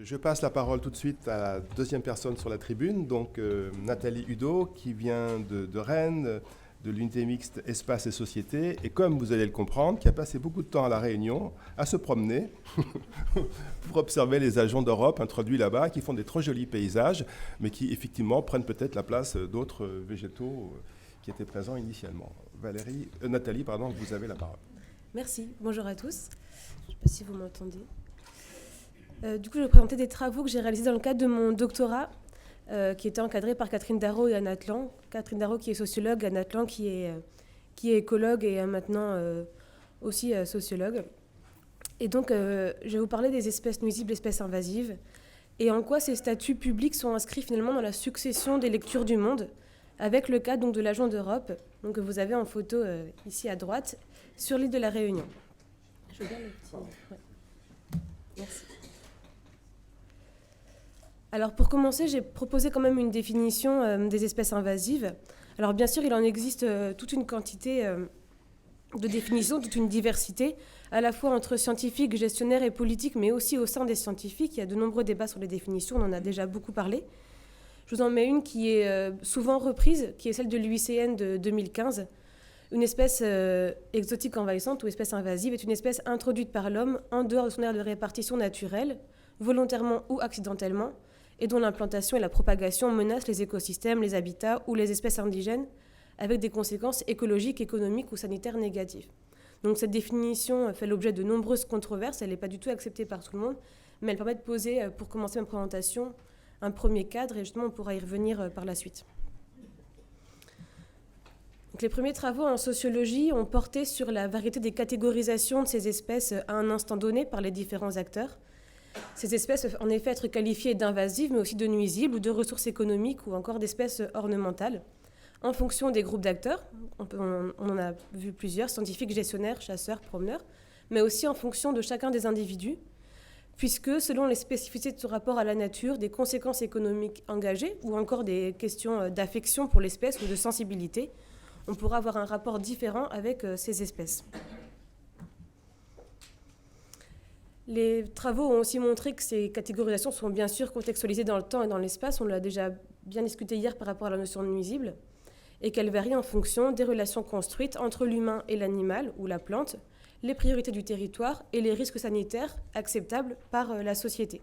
Je passe la parole tout de suite à la deuxième personne sur la tribune, donc Nathalie Udo, qui vient de Rennes, de l'unité mixte Espace et Société, et comme vous allez le comprendre, qui a passé beaucoup de temps à La Réunion à se promener pour observer les agents d'Europe introduits là-bas, qui font des trop jolis paysages, mais qui effectivement prennent peut-être la place d'autres végétaux qui étaient présents initialement. Nathalie, pardon, vous avez la parole. Merci, bonjour à tous. Je ne sais pas si vous m'entendez. Du coup, je vais présenter des travaux que j'ai réalisés dans le cadre de mon doctorat, qui était encadré par Catherine Darro et Anne Atlan. Catherine Darro qui est sociologue, Anne Atlan qui est écologue et maintenant aussi sociologue. Et donc, je vais vous parler des espèces nuisibles, espèces invasives, et en quoi ces statuts publics sont inscrits finalement dans la succession des lectures du monde, avec le cas donc, de l'agent d'Europe, donc, que vous avez en photo ici à droite, sur l'île de la Réunion. Je veux bien le petit... Ouais. Merci. Alors pour commencer, j'ai proposé quand même une définition des espèces invasives. Alors bien sûr, il en existe toute une quantité de définitions, toute une diversité, à la fois entre scientifiques, gestionnaires et politiques, mais aussi au sein des scientifiques. Il y a de nombreux débats sur les définitions, on en a déjà beaucoup parlé. Je vous en mets une qui est souvent reprise, qui est celle de l'UICN de 2015. Une espèce exotique envahissante ou espèce invasive est une espèce introduite par l'homme en dehors de son aire de répartition naturelle, volontairement ou accidentellement, et dont l'implantation et la propagation menacent les écosystèmes, les habitats ou les espèces indigènes, avec des conséquences écologiques, économiques ou sanitaires négatives. Donc cette définition fait l'objet de nombreuses controverses, elle n'est pas du tout acceptée par tout le monde, mais elle permet de poser, pour commencer ma présentation, un premier cadre, et justement on pourra y revenir par la suite. Donc, les premiers travaux en sociologie ont porté sur la variété des catégorisations de ces espèces à un instant donné par les différents acteurs. Ces espèces peuvent en effet être qualifiées d'invasives, mais aussi de nuisibles ou de ressources économiques ou encore d'espèces ornementales, en fonction des groupes d'acteurs. On en a vu plusieurs, scientifiques, gestionnaires, chasseurs, promeneurs, mais aussi en fonction de chacun des individus, puisque selon les spécificités de ce rapport à la nature, des conséquences économiques engagées ou encore des questions d'affection pour l'espèce ou de sensibilité, on pourra avoir un rapport différent avec ces espèces. Les travaux ont aussi montré que ces catégorisations sont bien sûr contextualisées dans le temps et dans l'espace, on l'a déjà bien discuté hier par rapport à la notion de nuisible, et qu'elles varient en fonction des relations construites entre l'humain et l'animal ou la plante, les priorités du territoire et les risques sanitaires acceptables par la société.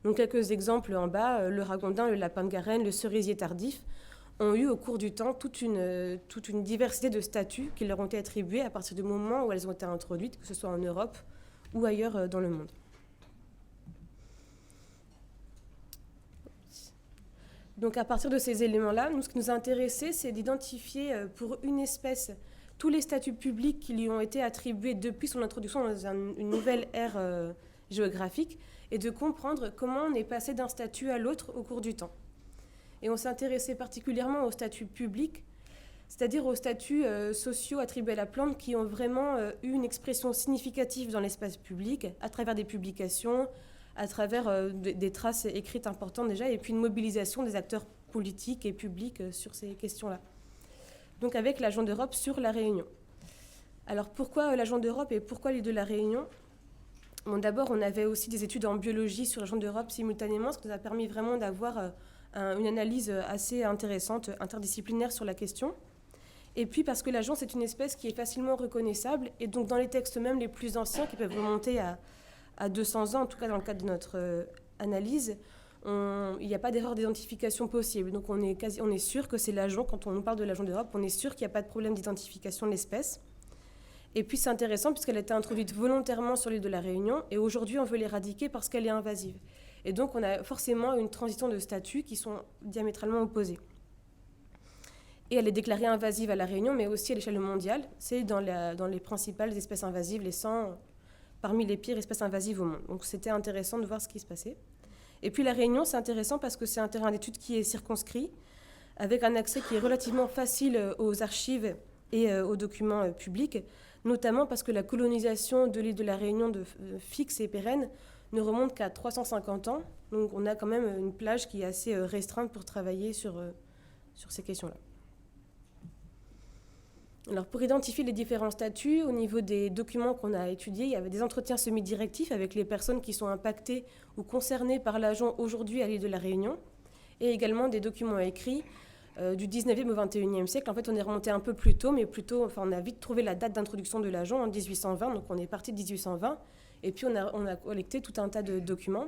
Donc quelques exemples en bas, le ragondin, le lapin de Garenne, le cerisier tardif, ont eu au cours du temps toute une diversité de statuts qui leur ont été attribués à partir du moment où elles ont été introduites, que ce soit en Europe ou ailleurs dans le monde. Donc à partir de ces éléments-là, ce qui nous a intéressé, c'est d'identifier pour une espèce tous les statuts publics qui lui ont été attribués depuis son introduction dans une nouvelle ère géographique et de comprendre comment on est passé d'un statut à l'autre au cours du temps. Et on s'est intéressé particulièrement aux statuts publics, c'est-à-dire aux statuts sociaux attribués à la plante qui ont vraiment eu une expression significative dans l'espace public, à travers des publications, à travers des traces écrites importantes déjà, et puis une mobilisation des acteurs politiques et publics sur ces questions-là. Donc avec l'agent d'Europe sur la Réunion. Alors pourquoi l'agent d'Europe et pourquoi l'île de la Réunion ? Bon, d'abord, on avait aussi des études en biologie sur l'agent d'Europe simultanément, ce qui nous a permis vraiment d'avoir une analyse assez intéressante, interdisciplinaire sur la question. Et puis parce que l'agent, c'est une espèce qui est facilement reconnaissable, et donc dans les textes même les plus anciens, qui peuvent remonter à 200 ans, en tout cas dans le cadre de notre analyse, il n'y a pas d'erreur d'identification possible. Donc on est sûr que c'est l'agent, quand on nous parle de l'agent d'Europe, on est sûr qu'il n'y a pas de problème d'identification de l'espèce. Et puis c'est intéressant puisqu'elle a été introduite volontairement sur l'île de la Réunion, et aujourd'hui on veut l'éradiquer parce qu'elle est invasive. Et donc on a forcément une transition de statuts qui sont diamétralement opposés. Et elle est déclarée invasive à La Réunion, mais aussi à l'échelle mondiale. C'est dans les principales espèces invasives, les 100 parmi les pires espèces invasives au monde. Donc c'était intéressant de voir ce qui se passait. Et puis La Réunion, c'est intéressant parce que c'est un terrain d'étude qui est circonscrit, avec un accès qui est relativement facile aux archives et aux documents publics, notamment parce que la colonisation de l'île de la Réunion fixe et pérenne ne remonte qu'à 350 ans. Donc on a quand même une plage qui est assez restreinte pour travailler sur ces questions-là. Alors pour identifier les différents statuts, au niveau des documents qu'on a étudiés, il y avait des entretiens semi-directifs avec les personnes qui sont impactées ou concernées par l'agent aujourd'hui à l'île de la Réunion, et également des documents écrits du 19e au 21e siècle. En fait, on est remonté un peu plus tôt, mais on a vite trouvé la date d'introduction de l'agent en 1820, donc on est parti de 1820, et puis on a collecté tout un tas de documents,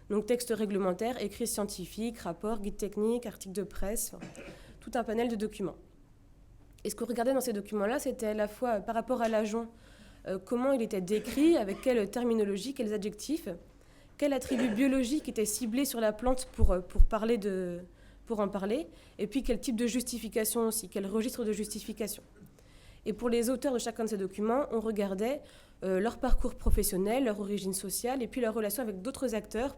donc textes réglementaires, écrits scientifiques, rapports, guides techniques, articles de presse, tout un panel de documents. Et ce qu'on regardait dans ces documents-là, c'était à la fois par rapport à l'agent, comment il était décrit, avec quelle terminologie, quels adjectifs, quel attribut biologique était ciblé sur la plante pour en parler, et puis quel type de justification aussi, quel registre de justification. Et pour les auteurs de chacun de ces documents, on regardait leur parcours professionnel, leur origine sociale, et puis leur relation avec d'autres acteurs.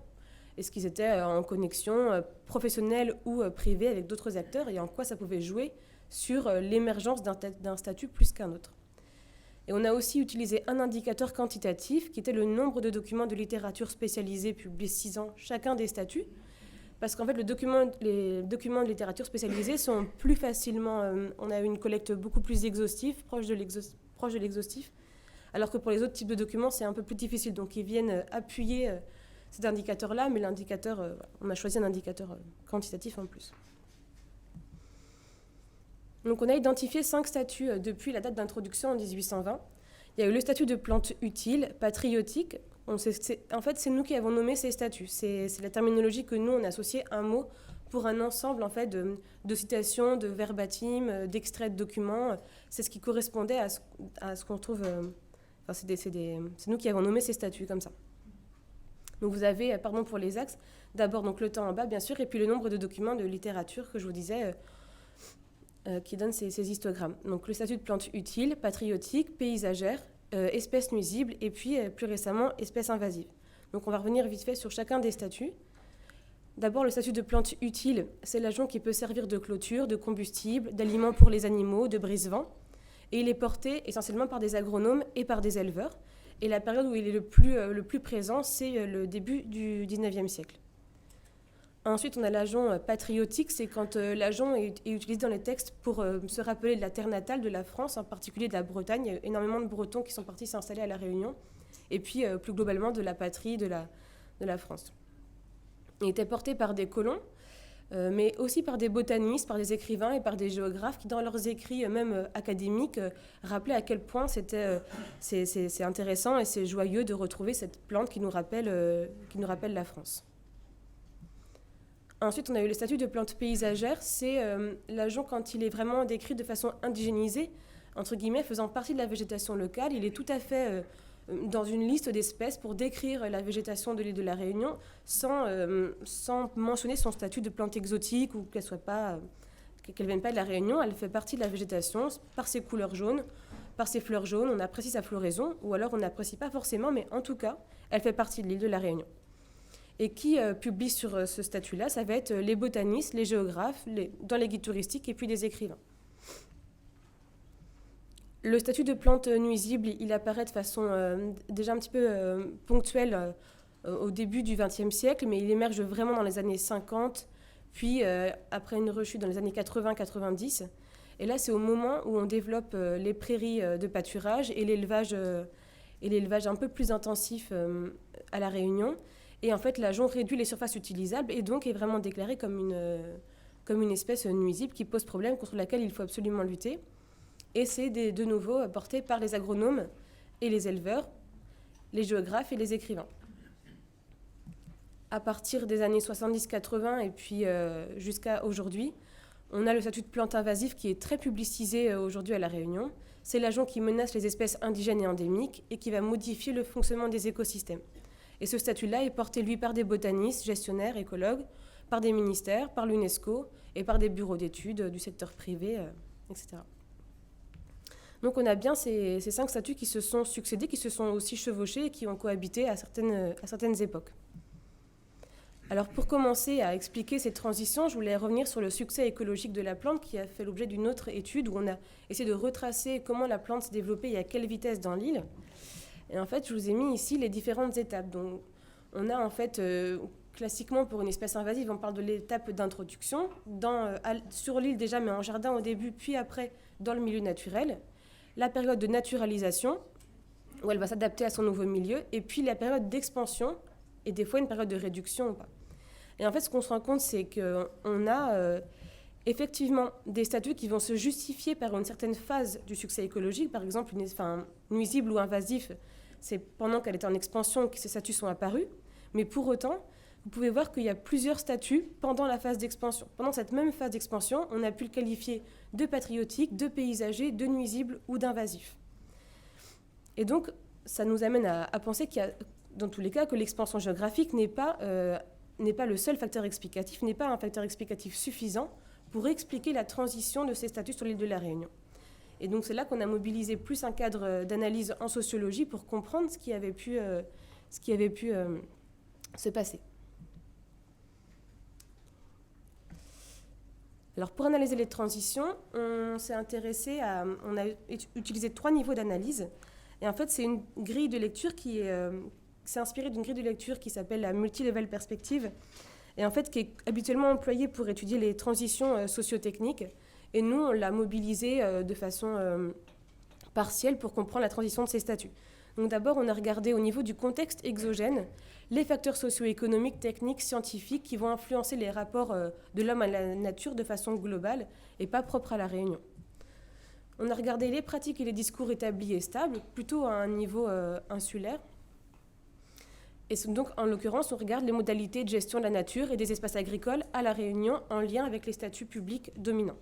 Est-ce qu'ils étaient en connexion professionnelle ou privée avec d'autres acteurs, et en quoi ça pouvait jouer sur l'émergence d'un statut plus qu'un autre. Et on a aussi utilisé un indicateur quantitatif qui était le nombre de documents de littérature spécialisée publicisant chacun des statuts, parce qu'en fait les documents de littérature spécialisée sont plus facilement, on a une collecte beaucoup plus exhaustive, proche de l'exhaustif, alors que pour les autres types de documents c'est un peu plus difficile, donc ils viennent appuyer cet indicateur-là, mais on a choisi un indicateur quantitatif en plus. Donc on a identifié 5 statuts depuis la date d'introduction en 1820. Il y a eu le statut de plante utile, patriotique. En fait, c'est nous qui avons nommé ces statuts. C'est la terminologie que nous, on a associé un mot pour un ensemble en fait, de citations, de verbatim, d'extraits de documents. C'est ce qui correspondait à ce qu'on trouve... c'est nous qui avons nommé ces statuts comme ça. Donc vous avez, pardon pour les axes, d'abord donc, le temps en bas, bien sûr, et puis le nombre de documents de littérature que je vous disais... qui donne ces histogrammes. Donc le statut de plante utile, patriotique, paysagère, espèce nuisible et puis plus récemment espèce invasive. Donc on va revenir vite fait sur chacun des statuts. D'abord le statut de plante utile, c'est l'agent qui peut servir de clôture, de combustible, d'aliment pour les animaux, de brise-vent. Et il est porté essentiellement par des agronomes et par des éleveurs. Et la période où il est le plus présent, c'est le début du 19e siècle. Ensuite, on a l'agent patriotique, c'est quand l'agent est utilisé dans les textes pour se rappeler de la terre natale de la France, en particulier de la Bretagne. Il y a énormément de Bretons qui sont partis s'installer à La Réunion, et puis plus globalement de la patrie, de la France. Il était porté par des colons, mais aussi par des botanistes, par des écrivains et par des géographes qui, dans leurs écrits, même académiques, rappelaient à quel point c'est intéressant et c'est joyeux de retrouver cette plante qui nous rappelle la France. Ensuite, on a eu le statut de plante paysagère. C'est l'agent quand il est vraiment décrit de façon indigénisée, entre guillemets, faisant partie de la végétation locale. Il est tout à fait dans une liste d'espèces pour décrire la végétation de l'île de la Réunion sans mentionner son statut de plante exotique ou qu'elle ne vienne pas de la Réunion. Elle fait partie de la végétation par ses couleurs jaunes, par ses fleurs jaunes. On apprécie sa floraison ou alors on n'apprécie pas forcément, mais en tout cas, elle fait partie de l'île de la Réunion. Et qui publie sur ce statut-là, ça va être les botanistes, les géographes, dans les guides touristiques et puis des écrivains. Le statut de plante nuisible, il apparaît de façon déjà un petit peu ponctuelle au début du XXe siècle, mais il émerge vraiment dans les années 50, puis après une rechute dans les années 80-90. Et là, c'est au moment où on développe les prairies de pâturage et l'élevage un peu plus intensif à La Réunion. Et en fait, l'agent réduit les surfaces utilisables et donc est vraiment déclaré comme une espèce nuisible qui pose problème, contre laquelle il faut absolument lutter. Et c'est de nouveau porté par les agronomes et les éleveurs, les géographes et les écrivains. À partir des années 70-80 et puis jusqu'à aujourd'hui, on a le statut de plante invasive qui est très publicisé aujourd'hui à La Réunion. C'est l'agent qui menace les espèces indigènes et endémiques et qui va modifier le fonctionnement des écosystèmes. Et ce statut-là est porté, lui, par des botanistes, gestionnaires, écologues, par des ministères, par l'UNESCO et par des bureaux d'études du secteur privé, etc. Donc on a bien ces 5 statuts qui se sont succédés, qui se sont aussi chevauchés et qui ont cohabité à certaines époques. Alors pour commencer à expliquer ces transitions, je voulais revenir sur le succès écologique de la plante qui a fait l'objet d'une autre étude où on a essayé de retracer comment la plante s'est développée et à quelle vitesse dans l'île. Et en fait, je vous ai mis ici les différentes étapes. Donc, on a en fait, classiquement pour une espèce invasive, on parle de l'étape d'introduction, sur l'île déjà, mais en jardin au début, puis après dans le milieu naturel, la période de naturalisation, où elle va s'adapter à son nouveau milieu, et puis la période d'expansion, et des fois une période de réduction ou pas. Et en fait, ce qu'on se rend compte, c'est qu'on a effectivement des statuts qui vont se justifier par une certaine phase du succès écologique, par exemple nuisible ou invasif, c'est pendant qu'elle était en expansion que ces statuts sont apparus, mais pour autant, vous pouvez voir qu'il y a plusieurs statuts pendant la phase d'expansion. Pendant cette même phase d'expansion, on a pu le qualifier de patriotique, de paysager, de nuisible ou d'invasif. Et donc, ça nous amène à penser qu'il y a, dans tous les cas, que l'expansion géographique n'est pas le seul facteur explicatif, n'est pas un facteur explicatif suffisant pour expliquer la transition de ces statuts sur l'île de la Réunion. Et donc, c'est là qu'on a mobilisé plus un cadre d'analyse en sociologie pour comprendre ce qui avait pu se passer. Alors, pour analyser les transitions, on a utilisé 3 niveaux d'analyse. Et en fait, c'est une grille de lecture qui s'est inspirée d'une grille de lecture qui s'appelle la multi-level perspective, et en fait, qui est habituellement employée pour étudier les transitions sociotechniques. Et nous, on l'a mobilisée de façon partielle pour comprendre la transition de ces statuts. Donc d'abord, on a regardé au niveau du contexte exogène les facteurs socio-économiques, techniques, scientifiques qui vont influencer les rapports de l'homme à la nature de façon globale et pas propre à la Réunion. On a regardé les pratiques et les discours établis et stables, plutôt à un niveau insulaire. Et donc, en l'occurrence, on regarde les modalités de gestion de la nature et des espaces agricoles à La Réunion en lien avec les statuts publics dominants.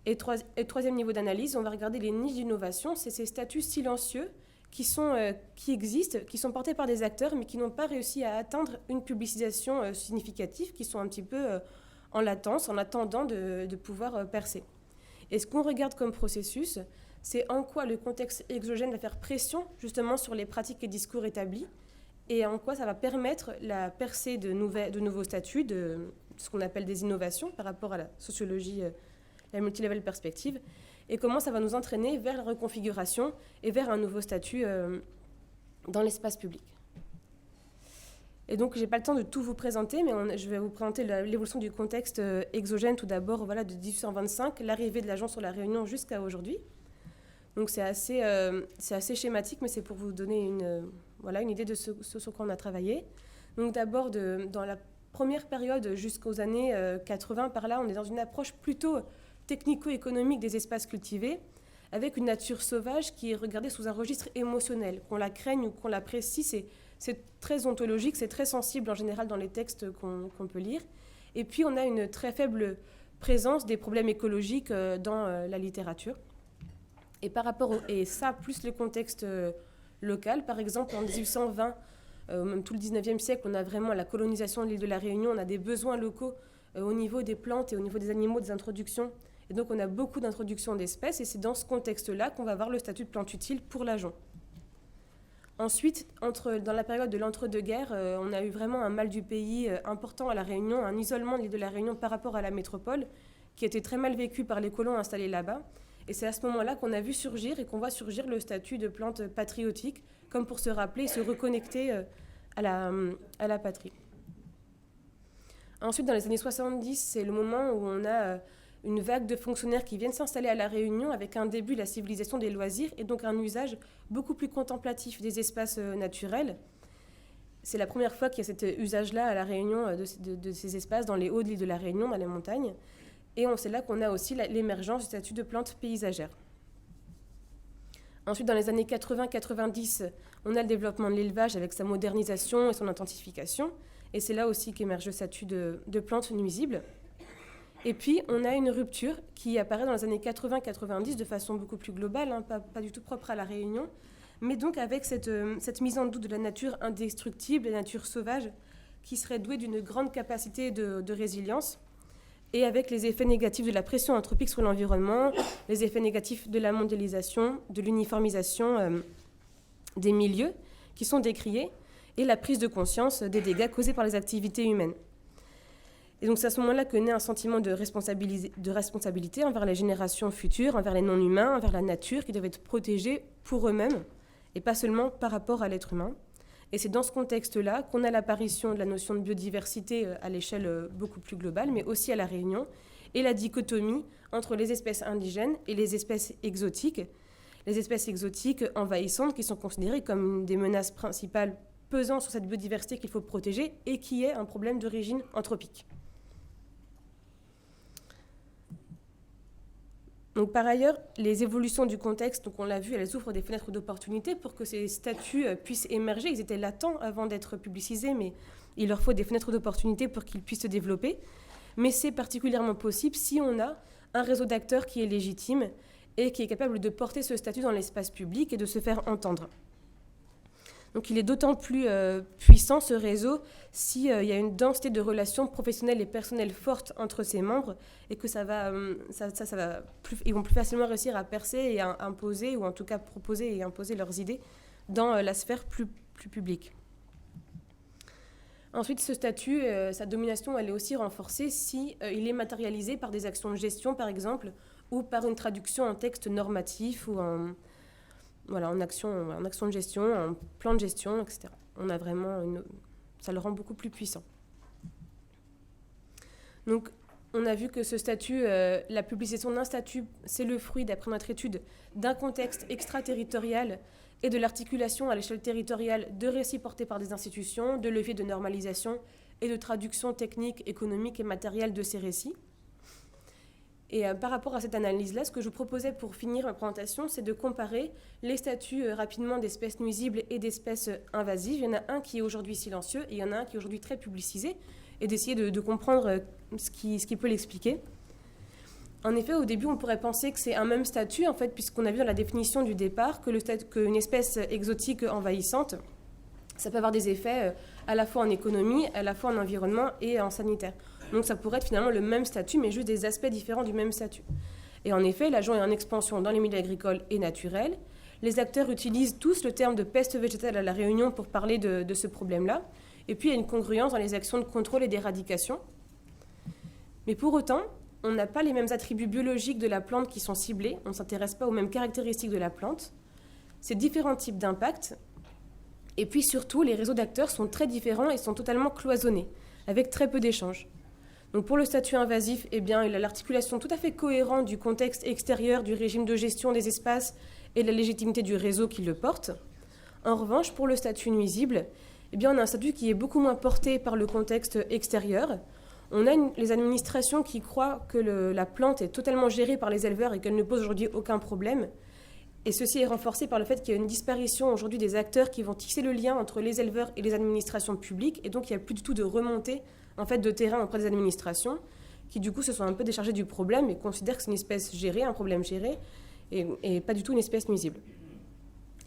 Et troisième niveau d'analyse, on va regarder les niches d'innovation. C'est ces statuts silencieux qui existent, qui sont portés par des acteurs, mais qui n'ont pas réussi à atteindre une publicisation significative, qui sont un petit peu en latence, en attendant de pouvoir percer. Et ce qu'on regarde comme processus, c'est en quoi le contexte exogène va faire pression justement sur les pratiques et discours établis, et en quoi ça va permettre la percée de nouveaux statuts, de ce qu'on appelle des innovations par rapport à la sociologie, la multilevel perspective, et comment ça va nous entraîner vers la reconfiguration et vers un nouveau statut dans l'espace public. Et donc, je n'ai pas le temps de tout vous présenter, mais je vais vous présenter l'évolution du contexte exogène tout d'abord, de 1825, l'arrivée de l'agent sur la Réunion jusqu'à aujourd'hui. Donc, c'est assez schématique, mais c'est pour vous donner une idée de ce sur quoi on a travaillé. Donc, d'abord, dans la première période jusqu'aux années 80, par là, on est dans une approche plutôt technico-économique des espaces cultivés, avec une nature sauvage qui est regardée sous un registre émotionnel. Qu'on la craigne ou qu'on l'apprécie, c'est très ontologique, c'est très sensible en général dans les textes qu'on peut lire. Et puis, on a une très faible présence des problèmes écologiques dans la littérature. Et ça, plus le contexte local, par exemple, en 1820, même tout le 19e siècle, on a vraiment la colonisation de l'île de la Réunion, on a des besoins locaux au niveau des plantes et au niveau des animaux, des introductions. Et donc, on a beaucoup d'introductions d'espèces, et c'est dans ce contexte-là qu'on va avoir le statut de plante utile pour l'ajon. Ensuite, dans la période de l'entre-deux-guerres, on a eu vraiment un mal du pays important à La Réunion, un isolement de l'île de la Réunion par rapport à la métropole, qui était très mal vécu par les colons installés là-bas. Et c'est à ce moment-là qu'on a vu surgir et qu'on voit surgir le statut de plante patriotique, comme pour se rappeler et se reconnecter à la patrie. Ensuite, dans les années 70, c'est le moment où on a une vague de fonctionnaires qui viennent s'installer à La Réunion avec un début de la civilisation des loisirs et donc un usage beaucoup plus contemplatif des espaces naturels. C'est la première fois qu'il y a cet usage-là à La Réunion de ces espaces dans les hauts de l'île de la Réunion, dans les montagnes. Et c'est là qu'on a aussi l'émergence du statut de plante paysagère. Ensuite, dans les années 80-90, on a le développement de l'élevage avec sa modernisation et son intensification. Et c'est là aussi qu'émerge le statut de plante nuisible. Et puis, on a une rupture qui apparaît dans les années 80-90 de façon beaucoup plus globale, pas du tout propre à La Réunion, mais donc avec cette mise en doute de la nature indestructible, la nature sauvage, qui serait douée d'une grande capacité de résilience, et avec les effets négatifs de la pression anthropique sur l'environnement, les effets négatifs de la mondialisation, de l'uniformisation des milieux qui sont décriés, et la prise de conscience des dégâts causés par les activités humaines. Et donc c'est à ce moment-là que naît un sentiment de responsabilité envers les générations futures, envers les non-humains, envers la nature, qui doivent être protégés pour eux-mêmes, et pas seulement par rapport à l'être humain. Et c'est dans ce contexte-là qu'on a l'apparition de la notion de biodiversité à l'échelle beaucoup plus globale, mais aussi à La Réunion, et la dichotomie entre les espèces indigènes et les espèces exotiques. Les espèces exotiques envahissantes qui sont considérées comme une des menaces principales pesant sur cette biodiversité qu'il faut protéger et qui est un problème d'origine anthropique. Donc, par ailleurs, les évolutions du contexte, donc on l'a vu, elles ouvrent des fenêtres d'opportunité pour que ces statuts puissent émerger. Ils étaient latents avant d'être publicisés, mais il leur faut des fenêtres d'opportunité pour qu'ils puissent se développer. Mais c'est particulièrement possible si on a un réseau d'acteurs qui est légitime et qui est capable de porter ce statut dans l'espace public et de se faire entendre. Donc il est d'autant plus puissant, ce réseau, s'il y a une densité de relations professionnelles et personnelles fortes entre ses membres et que ils vont plus facilement réussir à percer et à imposer, ou en tout cas proposer et imposer leurs idées dans la sphère plus publique. Ensuite, ce statut, sa domination, elle est aussi renforcée si il est matérialisé par des actions de gestion, par exemple, ou par une traduction en texte normatif ou en action de gestion, en plan de gestion, etc. Ça le rend beaucoup plus puissant. Donc, on a vu que ce statut, la publication d'un statut, c'est le fruit, d'après notre étude, d'un contexte extraterritorial et de l'articulation à l'échelle territoriale de récits portés par des institutions, de leviers de normalisation et de traduction technique, économique et matérielle de ces récits. Et par rapport à cette analyse-là, ce que je vous proposais pour finir ma présentation, c'est de comparer les statuts rapidement d'espèces nuisibles et d'espèces invasives. Il y en a un qui est aujourd'hui silencieux et il y en a un qui est aujourd'hui très publicisé, et d'essayer de comprendre ce qui peut l'expliquer. En effet, au début, on pourrait penser que c'est un même statut, en fait, puisqu'on a vu dans la définition du départ qu'une espèce exotique envahissante, ça peut avoir des effets à la fois en économie, à la fois en environnement et en sanitaire. Donc ça pourrait être finalement le même statut, mais juste des aspects différents du même statut. Et en effet, l'agent est en expansion dans les milieux agricoles et naturels. Les acteurs utilisent tous le terme de peste végétale à La Réunion pour parler de ce problème-là. Et puis il y a une congruence dans les actions de contrôle et d'éradication. Mais pour autant, on n'a pas les mêmes attributs biologiques de la plante qui sont ciblés. On ne s'intéresse pas aux mêmes caractéristiques de la plante. C'est différents types d'impacts. Et puis surtout, les réseaux d'acteurs sont très différents et sont totalement cloisonnés, avec très peu d'échanges. Donc pour le statut invasif, il a l'articulation tout à fait cohérente du contexte extérieur, du régime de gestion des espaces et de la légitimité du réseau qui le porte. En revanche, pour le statut nuisible, on a un statut qui est beaucoup moins porté par le contexte extérieur. On a les administrations qui croient que la plante est totalement gérée par les éleveurs et qu'elle ne pose aujourd'hui aucun problème. Et ceci est renforcé par le fait qu'il y a une disparition aujourd'hui des acteurs qui vont tisser le lien entre les éleveurs et les administrations publiques. Et donc, il n'y a plus du tout de remontée de terrain auprès des administrations qui, du coup, se sont un peu déchargées du problème et considèrent que c'est une espèce gérée, un problème géré, et pas du tout une espèce nuisible.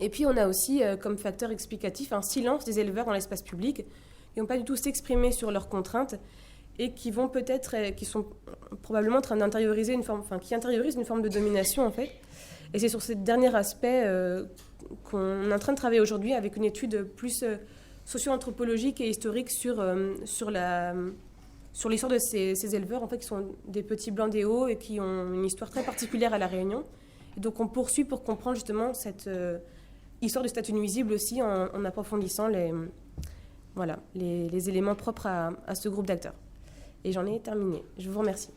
Et puis, on a aussi, comme facteur explicatif, un silence des éleveurs dans l'espace public qui n'ont pas du tout s'exprimer sur leurs contraintes et qui vont qui sont probablement en train d'intérioriser qui intériorisent une forme de domination, en fait. Et c'est sur ce dernier aspect qu'on est en train de travailler aujourd'hui avec une étude plus socio-anthropologique et historique sur l'histoire de ces éleveurs, en fait, qui sont des petits blancs des hauts et qui ont une histoire très particulière à La Réunion. Et donc on poursuit pour comprendre justement cette histoire du statut nuisible aussi en approfondissant les éléments propres à ce groupe d'acteurs. Et j'en ai terminé. Je vous remercie.